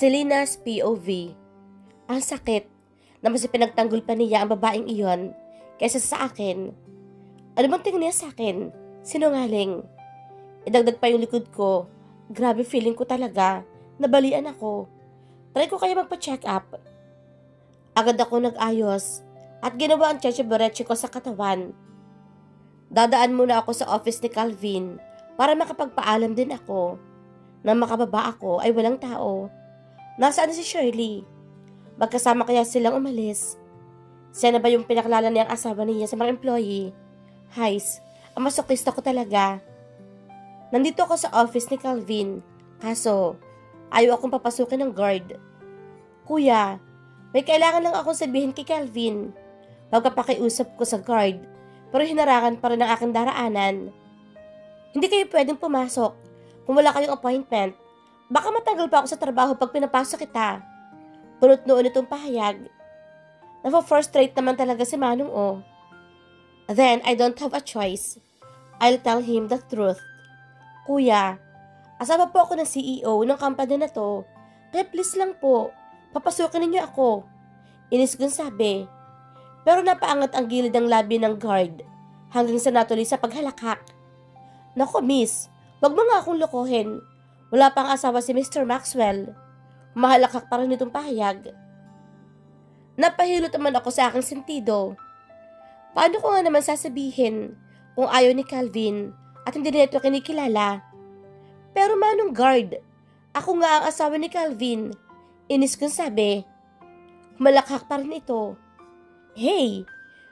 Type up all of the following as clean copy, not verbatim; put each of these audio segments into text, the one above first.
Selena's POV. Ang sakit na mas pinagtanggol pa niya ang babaeng iyon kaysa sa akin. Ano bang tingin niya sa akin? Sinungaling. Idagdag pa yung likod ko. Grabe feeling ko talaga. Nabalian ako. Try ko kaya magpa-check up. Agad ako nag-ayos at ginawa ang cheche-bereche ko sa katawan. Dadaan muna ako sa office ni Calvin para makapagpaalam din ako. Nang makababa ako ay walang tao. Nasaan na si Shirley? Magkasama kaya silang umalis? Siya na ba yung pinaklala niyang asawa niya sa mga employee? Hays, ang masokista ko talaga. Nandito ako sa office ni Calvin. Kaso, ayaw akong papasukin ng guard. Kuya, may kailangan lang akong sabihin kay Calvin. Pagpapakiusap ko sa guard, pero hinarangan pa rin ang aking daraanan. Hindi kayo pwedeng pumasok kung wala kayong appointment. Baka matanggal pa ako sa trabaho pag pinapasok kita. Punot noon itong pahayag. Nafa-frustrate naman talaga si Manong O. Then, I don't have a choice. I'll tell him the truth. Kuya, asawa po ako ng CEO ng company na to. Kaya please lang po, papasukin ninyo ako. Inis kong sabi. Pero napaangat ang gilid ng labi ng guard hanggang sa natuloy sa paghalakak. Nako miss, wag mo nga akong lokohin. Wala pang asawa si Mr. Maxwell. Mahalakak pa rin itong pahayag. Napahilot naman ako sa aking sentido. Paano ko nga naman sasabihin kung ayaw ni Calvin at hindi nito kinikilala? Pero Manong guard, ako nga ang asawa ni Calvin. Inis kong sabi. Malakak pa rin ito. Hey,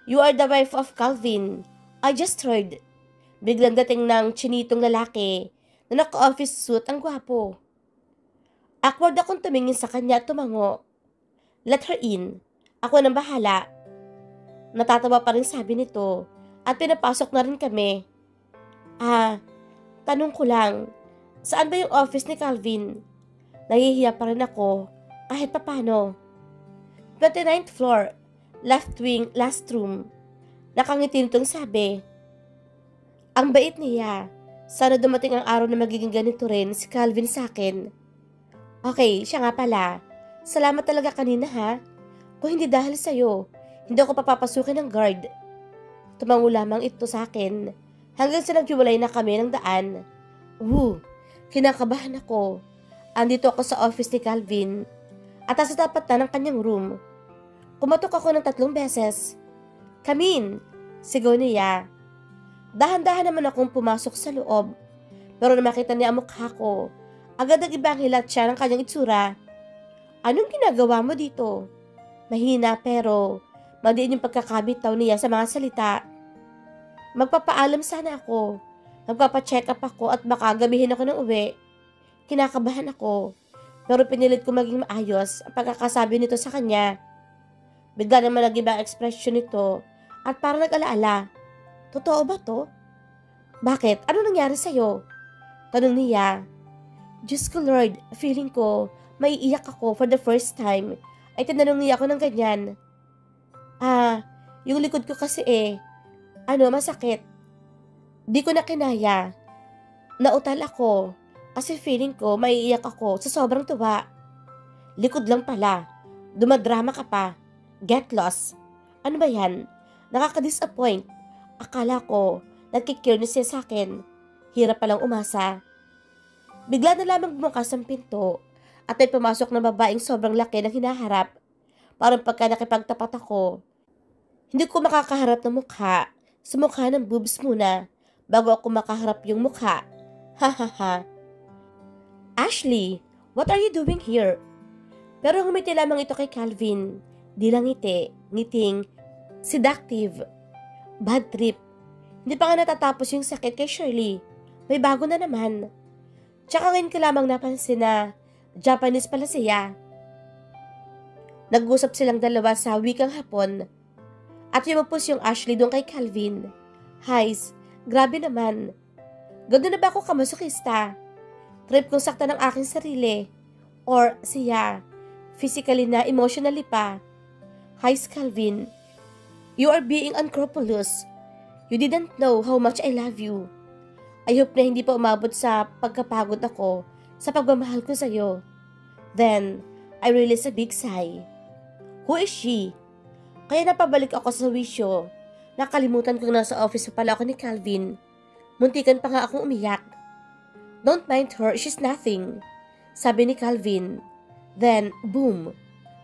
you are the wife of Calvin. I just heard. Biglang dating ng chinitong lalaki na naka-office suit ang gwapo. Awkward akong tumingin sa kanya at tumango. Let her in. Ako nang bahala. Natatawa pa rin sabi nito at pinapasok na rin kami. Tanong ko lang, saan ba yung office ni Calvin? Nahihiya pa rin ako kahit papano. 29th floor, left wing, last room. Nakangiti nitong sabi. Ang bait niya. Sana dumating ang araw na magiging ganito rin si Calvin sa akin. Okay, siya nga pala. Salamat talaga kanina ha. Kung hindi dahil sa'yo, hindi ako papapasukin ng guard. Tumango lamang ito sa akin hanggang sa naghiwalay na kami ng daan. Kinakabahan ako. Andito ako sa office ni Calvin at nasa tapat na ng kanyang room. Kumatok ako ng 3 beses. Come in, sigaw niya. Dahan-dahan naman akong pumasok sa loob. Pero nang makita niya ang mukha ko, agad nag-ibang hilat siya ng kanyang itsura. Anong ginagawa mo dito? Mahina pero madiin yung pagkakabitaw niya sa mga salita. Magpapaalam sana ako. Magpapacheck up ako at baka gabihin ako ng uwi. Kinakabahan ako. Pero pinilit ko maging maayos ang pagkakasabi nito sa kanya. Bigla naman nag-iba ang ekspresyon nito at parang nag-alaala. Totoo ba to? Bakit? Ano nangyari sa'yo? Tanong niya. Diyos ko Lord, feeling ko maiiyak ako for the first time. Ay tinanong niya ako ng ganyan. Yung likod ko kasi masakit. Di ko na kinaya. Nautal ako kasi feeling ko maiiyak ako sa sobrang tuwa. Likod lang pala. Dumadrama ka pa. Get lost. Ano ba yan? Nakaka-disappoint. Akala ko, nagkikirnis siya sa akin. Hirap palang umasa. Bigla na lamang bumukas ang pinto at may pumasok na babaeng sobrang laki ng hinaharap. Parang pagka nakipagtapat ako, hindi ko makakaharap ng mukha. Sa mukha ng boobs muna bago ako makaharap yung mukha. Ha. Ashley, what are you doing here? Pero ngumiti lamang ito kay Calvin. Di lang ngiting seductive. Bad trip. Hindi pa nga natatapos yung sakit kay Shirley. May bago na naman. Tsaka ngayon ko lamang napansin na Japanese pala siya. Nag-usap silang dalawa sa wikang Hapon. At yumupos yung Ashley doon kay Calvin. Hays, grabe naman. Ganda na ba ako kamasokista? Trip kong sakta ng aking sarili. Or siya. Physically na, emotionally pa. Hays, Calvin. You are being unscrupulous. You didn't know how much I love you. I hope na hindi pa umabot sa pagkapagod ako sa pagmamahal ko sa'yo. Then, I released a big sigh. Who is she? Kaya napabalik ako sa wisyo. Nakalimutan kong nasa office pa pala ako ni Calvin. Muntikan pa nga akong umiyak. Don't mind her, she's nothing. Sabi ni Calvin. Then, boom.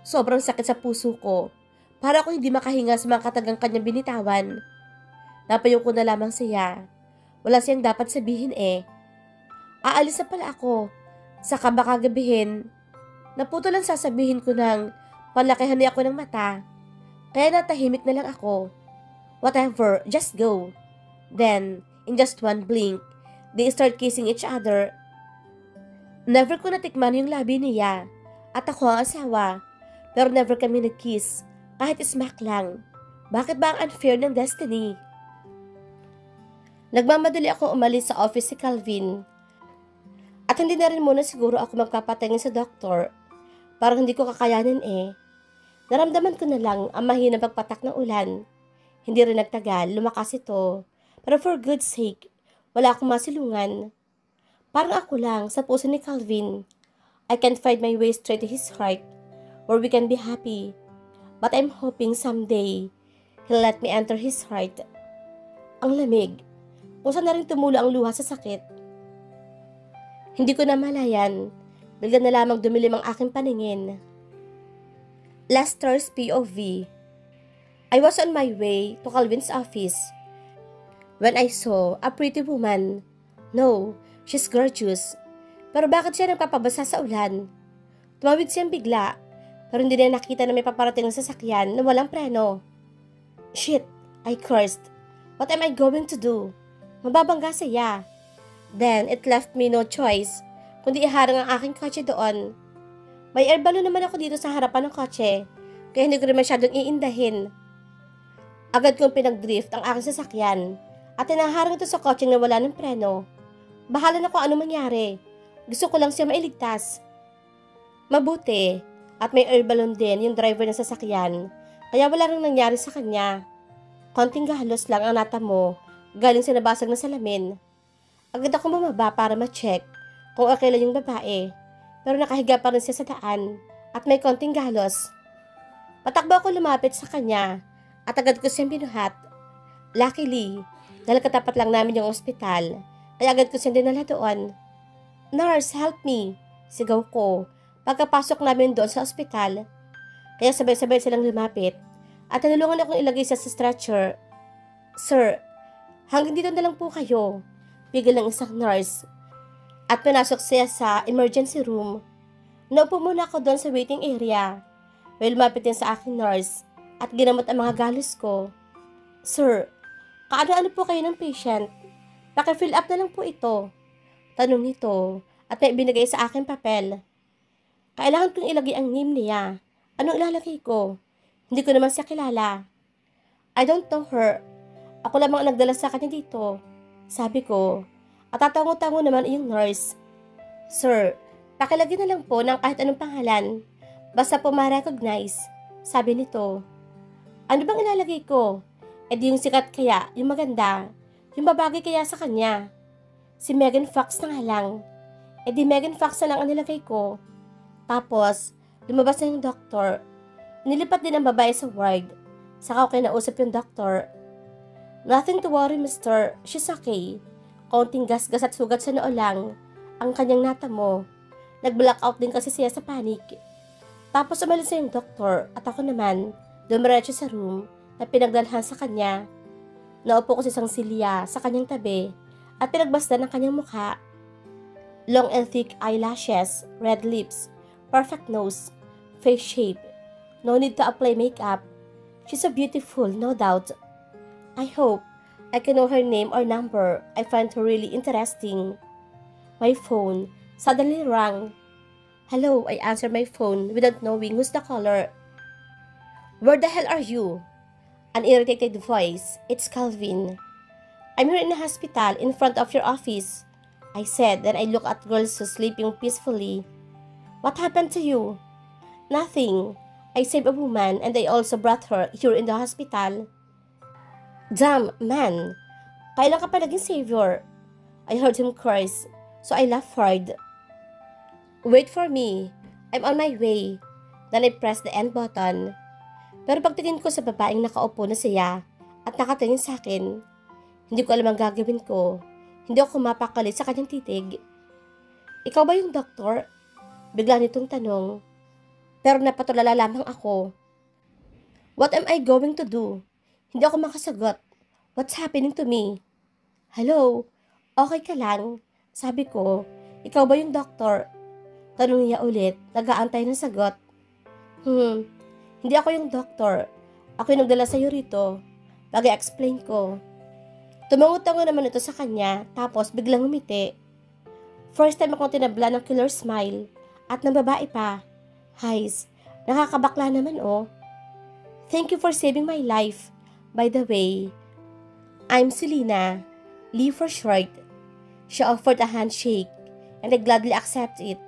Sobrang sakit sa puso ko. Para akong hindi makahinga sa mga katagang kanyang binitawan. Napayong ko na lamang siya. Wala siyang dapat sabihin eh. Aalis na pala ako. Saka baka gabihin. Naputo lang sasabihin ko ng palakihan niya ako ng mata. Kaya natahimik na lang ako. Whatever, just go. Then, in just one blink, they start kissing each other. Never ko natikman yung labi niya. At ako ang asawa. Pero never kami nag-kiss. Kahit smack lang. Bakit ba ang unfair ng destiny? Nagmamadali ako umalis sa office si Calvin. At hindi na rin muna siguro ako magpapatingin sa doktor. Parang hindi ko kakayanin eh. Naramdaman ko na lang ang mahinang pagpatak ng ulan. Hindi rin nagtagal, lumakas ito. Pero for good's sake, wala akong masilungan. Parang ako lang sa puso ni Calvin. I can't find my way straight to his heart where we can be happy. But I'm hoping someday he'll let me enter his heart. Ang lamig. Kung saan na rin tumulo ang luha sa sakit. Hindi ko na malayan. Bigla na lamang dumilim ang aking paningin. Lester's POV. I was on my way to Calvin's office when I saw a pretty woman. No, she's gorgeous. Pero bakit siya nagpapabasa sa ulan? Tumawid siyang bigla. Pero hindi na nakita na may paparating ng sasakyan na walang preno. Shit, I cursed. What am I going to do? Mababangga siya. Then, it left me no choice kundi iharang ang aking kotse doon. May air balloon naman ako dito sa harapan ng kotse, kaya hindi ko rin masyadong iindahin. Agad kong pinag-drift ang aking sasakyan at tinaharang ito sa kotse na wala ng preno. Bahala na kung ano mangyari. Gusto ko lang siya mailigtas. Mabuti. At may air balloon din yung driver ng sasakyan, kaya wala rin nangyari sa kanya. Konting galos lang ang natamo, galing sa nabasag na salamin. Agad ako bumaba para ma-check kung okay lang yung babae, pero nakahiga pa rin siya sa daan at may konting galos. Patakbo ako lumapit sa kanya at agad ko siyang binuhat. Luckily, dahil katapat lang namin yung ospital, kaya agad ko siyang dinala doon. Nurse, help me! Sigaw ko. Pagkapasok namin doon sa ospital, kaya sabay-sabay silang lumapit at tinulungan akong ilagay siya sa stretcher. Sir, hanggang dito na lang po kayo. Pigil ng isang nurse at pinasok siya sa emergency room. Naupo muna ako doon sa waiting area. May lumapit din sa aking nurse at ginamot ang mga galos ko. Sir, kaano-ano po kayo ng patient? Paki-fill up na lang po ito. Tanong nito at may binigay sa aking papel. Kailangan kong ilagay ang name niya. Anong ilalagay ko? Hindi ko naman siya kilala. I don't know her. Ako lamang ang nagdala sa kanya dito. Sabi ko. At tatango-tango naman yung nurse. Sir, pakilagay na lang po ng kahit anong pangalan. Basta po ma-recognize. Sabi nito. Ano bang ilalagay ko? E di yung sikat kaya, yung maganda. Yung babagay kaya sa kanya. Si Megan Fox na nga lang. E di Megan Fox na lang ang nilagay ko. Tapos, lumabas na yung doktor. Nilipat din ang babae sa ward. Saka ako kinausap yung doktor. Nothing to worry, mister. She's okay. Kaunting gasgas at sugat sa noo lang ang kanyang natamo. Nag-blackout din kasi siya sa panic. Tapos umalis na yung doktor at ako naman, dumiretso sa room na pinagdalhan sa kanya. Naupo ko si Sang Silya sa kanyang tabi at pinagbasdan ang kanyang mukha. Long and thick eyelashes, red lips, perfect nose, face shape. No need to apply makeup. She's so beautiful, no doubt. I hope I can know her name or number. I find her really interesting. My phone suddenly rang. Hello, I answered my phone without knowing who's the caller. Where the hell are you? An irritated voice. It's Calvin. I'm here in the hospital in front of your office, I said. Then I looked at girls who sleeping peacefully. What happened to you? Nothing. I saved a woman and I also brought her here in the hospital. Damn, man. Kailan ka pa naging savior? I heard him curse, so I laughed hard. Wait for me. I'm on my way. Then I press the end button. Pero pagtingin ko sa babaeng nakaupo na siya at nakatingin sa akin, hindi ko alam ang gagawin ko. Hindi ako mapakali sa kanyang titig. Ikaw ba yung doktor? Bigla nitong tanong. Pero napatulala lamang ako. What am I going to do? Hindi ako makasagot. What's happening to me? Hello? Okay ka lang? Sabi ko, ikaw ba yung doktor? Tanong niya ulit, nag-aantay ng sagot. Hindi ako yung doktor. Ako yung nagdala sa'yo rito. Pag-explain ko. Tumango-tango naman ito sa kanya, tapos biglang umiti. First time akong tinabla ng killer smile, at ng babae pa. Hays, nakakabakla naman oh. Thank you for saving my life. By the way, I'm Selena, Lee for short. She offered a handshake, and I gladly accept it.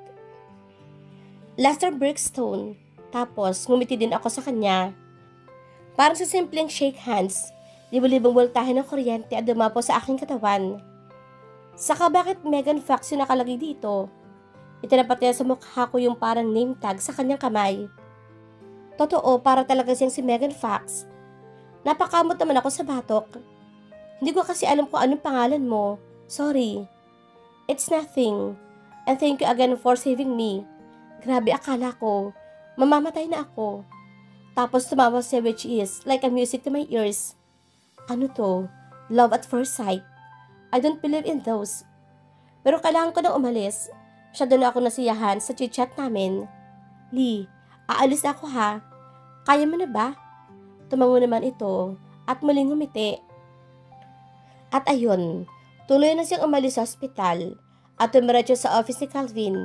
Lester Brickstone, tapos ngumiti din ako sa kanya. Parang sa simpleng shake hands, libo-libong voltahe ng kuryente at dumapo sa aking katawan. Saka bakit Megan Fox yung nakalagay dito? Itinapat niya sa mukha ko yung parang name tag sa kanyang kamay. Totoo, para talaga siyang si Megan Fox. Napakamot naman ako sa batok. Hindi ko kasi alam kung anong pangalan mo. Sorry. It's nothing. And thank you again for saving me. Grabe, akala ko, mamamatay na ako. Tapos tumawa siya, which is like a music to my ears. Ano to? Love at first sight. I don't believe in those. Pero kailangan ko nang umalis. Masyado na ako nasiyahan sa chit-chat namin. Lee, aalis ako ha. Kaya mo na ba? Tumango naman ito at muling ngumiti. At ayun, tuloy na siyang umalis sa ospital at tumiretso sa office ni Calvin.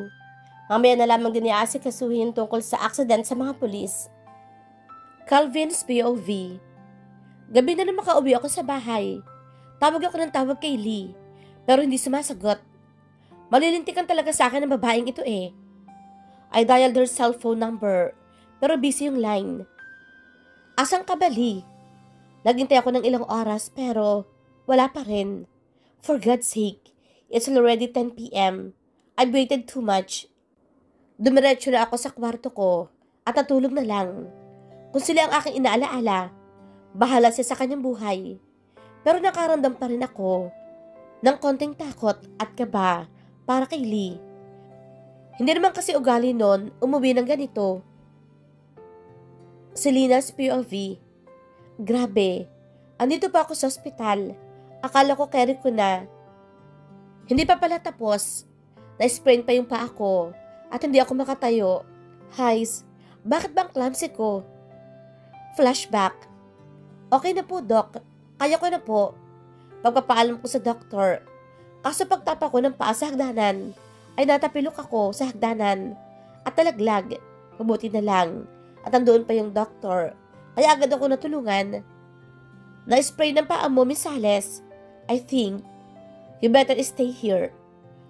Mamaya na lamang din iaasikasuhin tungkol sa aksident sa mga pulis. Calvin's POV. Gabi na makauwi ako sa bahay. Tawag ako ng tawag kay Lee, pero hindi sumasagot. Malilintikan talaga sa akin ang babaeng ito eh. I dialed her cellphone number, pero busy yung line. Asang ka ba, Lee? Naghintay ako ng ilang oras pero wala pa rin. For God's sake, it's already 10 p.m. I've waited too much. Dumiretso na ako sa kwarto ko at natulog na lang. Kung sila ang aking inaalaala, bahala siya sa kanyang buhay. Pero nakaramdam pa rin ako ng konting takot at kaba para kay Lee. Hindi naman kasi ugali nun umuwi ng ganito. Selena's POV. Grabe, andito pa ako sa ospital. Akala ko carry ko na. Hindi pa pala tapos. Na-sprain pa yung paa ko at hindi ako makatayo. Hays, bakit bang clumsy ko? Flashback. Okay na po, Doc. Kaya ko na po. Pagpapaalam ko sa doktor. Kaso pagtapa ko ng paa sa hagdanan, ay natapilok ako sa hagdanan at talaglag. Mabuti na lang. At nandoon pa yung doktor. Kaya agad ako natulungan. Na-spray ng paa mo, Miss Sales. I think you better stay here.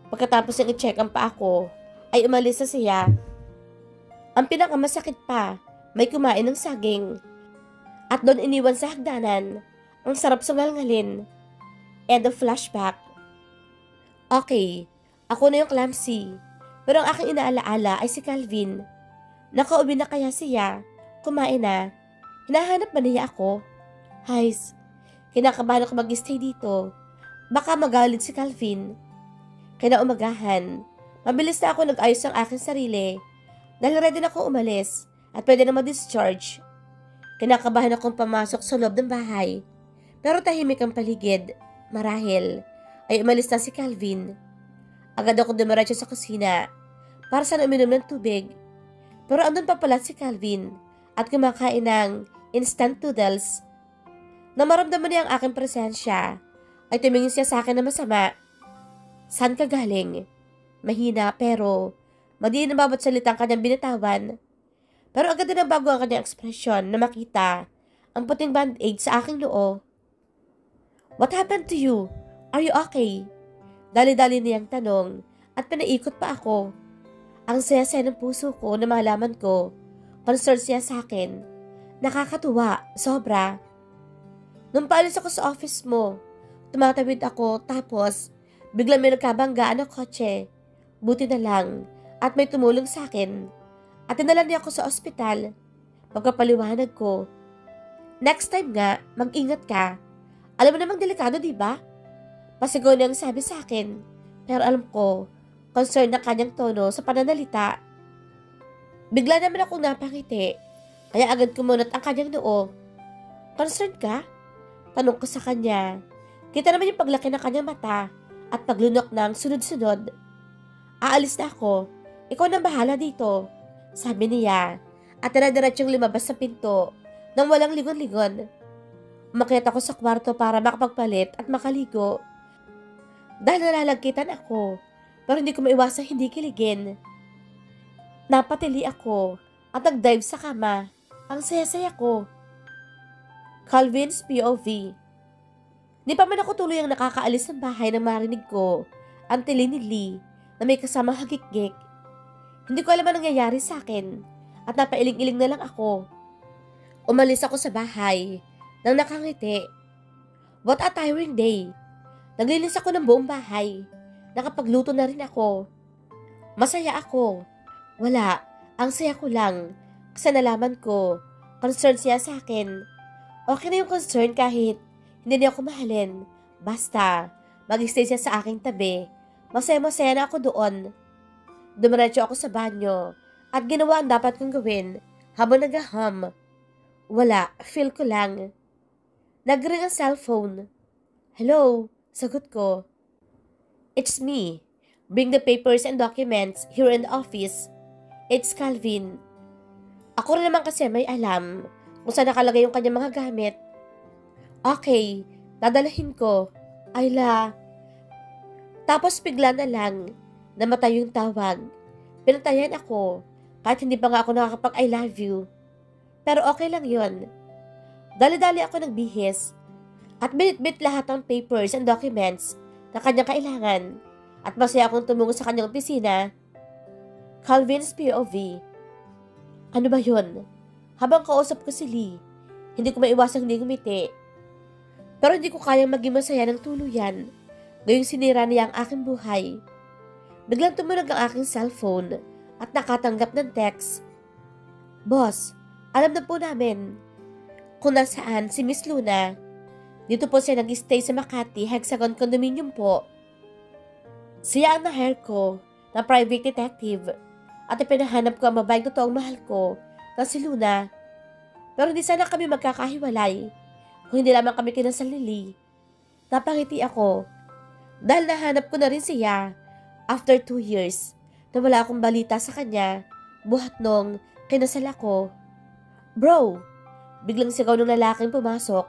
Pagkatapos ng i-check ang paa ko, ay umalis na siya. Ang pinakamasakit pa, may kumain ng saging. At doon iniwan sa hagdanan. Ang sarap sungal-ngalin. End of flashback. Okay, ako na yung clumsy. Pero ang aking inaalaala ay si Calvin. Nakauwi na kaya siya? Kumain na? Hinahanap ba niya ako? Hays, kinakabahan ako mag-stay dito. Baka magalit si Calvin. Kinaumagahan, mabilis na ako nag-ayos ng aking sarili. Dahil ready na ako umalis at pwede na ma-discharge. Kinakabahan akong pamasok sa loob ng bahay. Pero tahimik ang paligid. Marahil ay umalis na si Calvin. Agad ako dumiretso sa kusina para sana uminom ng tubig. Pero andun pa pala si Calvin at kumakain ng instant noodles. Nang maramdaman niya ang aking presensya, ay tumingin siya sa akin na masama. Saan ka galing? Mahina pero madi na bawat salitang kanyang binitawan. Pero agad na bago ang kanyang ekspresyon na makita ang puting band-aid sa aking noo. What happened to you? Are you okay? Dali-dali niyang tanong at pinaikot pa ako. Ang saya-saya ng puso ko na malaman ko, concern siya sa akin. Nakakatuwa, sobra. Nung paalis ako sa office mo, tumatawid ako tapos biglang may nagkabanggaan ng kotse. Buti na lang at may tumulong sa akin. at dinala niya ako sa ospital. Pagkapaliwanag ko, next time nga, mag-ingat ka. Alam mo namang delikado, di ba? Pasigaw niyang sabi sa akin, pero alam ko, concern na kanyang tono sa pananalita. Bigla naman akong napangiti, kaya agad kumunot ang kanyang noo. Concerned ka? Tanong ko sa kanya. Kita naman yung paglaki ng kanyang mata at paglunok ng sunod-sunod. Aalis na ako. Ikaw na bahala dito, sabi niya at dinadiretsyong lumabas sa pinto nang walang ligon-ligon. Umakyat ako sa kwarto para makapagpalit at makaligo. Dahil nalalagkitan ako, pero hindi ko maiwasang hindi kiligin. Napatili ako at nag-dive sa kama. Ang saya-saya ko. Calvin's POV. Di pa man ako tuluyang nakakaalis ng bahay nang marinig ko ang tili ni Lee na may kasamang hagik-gik. Hindi ko alam ang nangyayari sa akin at napailing-iling na lang ako. Umalis ako sa bahay nang nakangiti. What a tiring day. Naglinis ako ng buong bahay. Nakapagluto na rin ako. Masaya ako. Wala. Ang saya ko lang. Kasi nalaman ko, concern siya sa akin. Okay na yung concern kahit hindi niya ako mahalin. Basta, mag-stay siya sa aking tabi. Masaya-masaya na ako doon. Dumiretso ako sa banyo at ginawa ang dapat kong gawin habang nag-hum. Wala, feel ko lang. Nag-ring ang cellphone. Hello, sagot ko. It's me. Bring the papers and documents here in the office. It's Calvin. Ako rin naman kasi may alam kung saan nakalagay yung kanyang mga gamit. Okay, dadalahin ko. Ayla. Tapos bigla na lang, namatay yung tawag. Pinantayan ako, kahit hindi pa nga ako nakakapag-I love you. Pero okay lang yun. Dali-dali ako nagbihis at binit-bit lahat ng papers and documents na kanyang kailangan at masaya akong tumungo sa kanyang opisina. Calvin's POV. Ano ba yun? Habang kausap ko si Lee, hindi ko maiwasang hindi ngumiti. Pero hindi ko kayang maging masaya ng tuluyan. Ngayong sinira niya ang aking buhay. Biglang tumunog ang aking cellphone at nakatanggap ng text. Boss, alam na po namin kung nasaan si Miss Luna. Dito po siya nag-stay sa Makati, Hexagon Condominium po. Siya ang na-hire ko na private detective at ipinahanap ko ang babaeng totoong mahal ko na si Luna. Pero hindi sana kami magkakahiwalay kung hindi lamang kami kinasal ni Lee. Napangiti ako dahil nahanap ko na rin siya after 2 years na wala akong balita sa kanya buhat nung kinasal ako. Bro, biglang sigaw ng lalaking pumasok.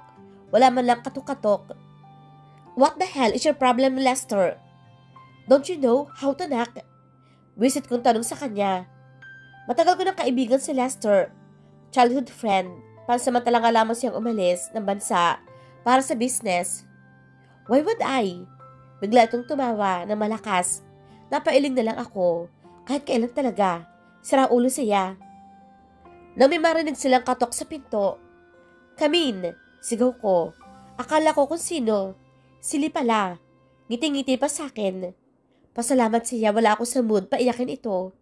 Wala man lang katok-katok. What the hell is your problem, Lester? Don't you know how to knock? Wisit kong tanong sa kanya. Matagal ko ng kaibigan si Lester. Childhood friend. Pansamantala nga lamang siyang umalis ng bansa para sa business. Why would I? Bigla itong tumawa ng malakas. Napailing na lang ako. Kahit kailan talaga. Sira ulo siya. Nang may marinig silang katok sa pinto. Come in, sigaw ko. Akala ko kung sino. Sili pala. Ngiti-ngiti pa sa akin. Pasalamat siya, wala ako sa mood paiyakin ito.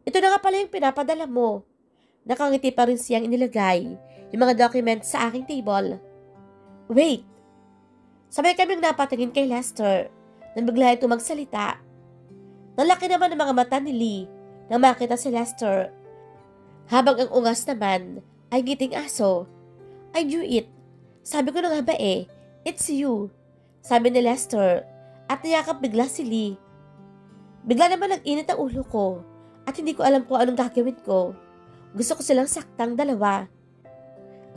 Ito na nga pala yung pinapadala mo. Nakangiti pa rin siyang inilagay yung mga documents sa aking table. Wait! Sabay kaming napatingin kay Lester nang bigla ito magsalita. Nalaki naman ang mga mata ni Lee nang makita si Lester. Habang ang ungas naman ay ngiting aso. I knew it. Sabi ko na nga ba it's you. Sabi ni Lester. At niyakap bigla si Lee. Bigla naman nag-init ang ulo ko at hindi ko alam kung anong gagawin ko. Gusto ko silang saktang dalawa.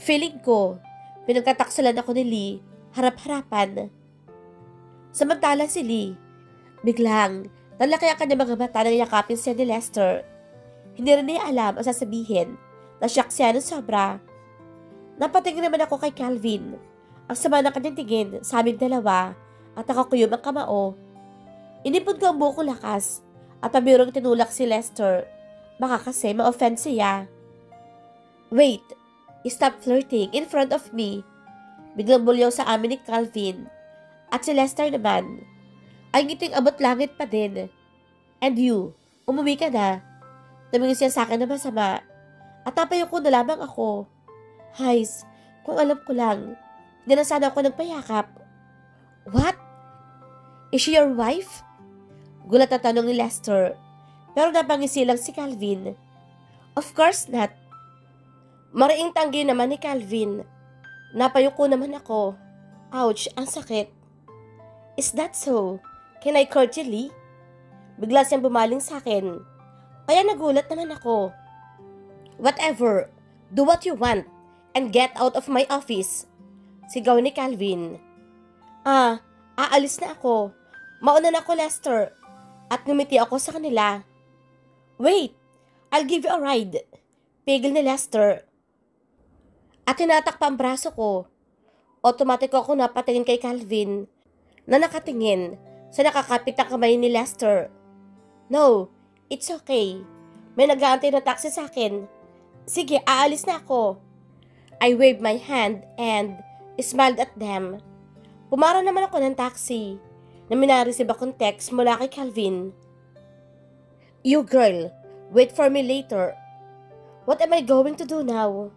Feeling ko, pinagkataksalan ako ni Lee, harap-harapan. Samantala si Lee, biglang nalaki ang kanyang mga mata nang yakapin siya ni Lester. Hindi rin niya alam ang sasabihin. Nasyak siya ng sobra. Napatingin naman ako kay Calvin. Ang sama ng kanyang tingin sa aming dalawa at nakakuyom ang kamao. Inipon ko ang buko lakas at pabirong tinulak si Lester. Baka kasi ma-offend siya. Wait! Stop flirting in front of me. Biglang bulyaw sa amin ni Calvin. At si Lester naman ay ngiting abot langit pa din. And you, umuwi ka na. Tumingin siya sa akin na masama at tapayo ko na lamang ako. Hays, kung alam ko lang, hindi na sana ako nagpayakap. What? Is she your wife? Gulat na tanong ni Lester, pero napangisi lang si Calvin. Of course not. Mariing tanggi naman ni Calvin. Napayuko naman ako. Ouch, ang sakit. Is that so? Can I cordially? Bigla siyang bumaling sa akin. Kaya nagulat naman ako. Whatever, do what you want and get out of my office. Sigaw ni Calvin. Aalis na ako. Mauna na ako, Lester. At ngumiti ako sa kanila. Wait, I'll give you a ride. Pigil ni Lester. At tinatak pa ang braso ko. Otomatiko ako napatingin kay Calvin na nakatingin sa nakakapit na kamay ni Lester. No, it's okay. May nag-aantay na taxi sa akin. Sige, aalis na ako. I waved my hand and smiled at them. Pumara naman ako ng taxi na minareceive akong text mula kay Calvin. You girl, wait for me later. What am I going to do now?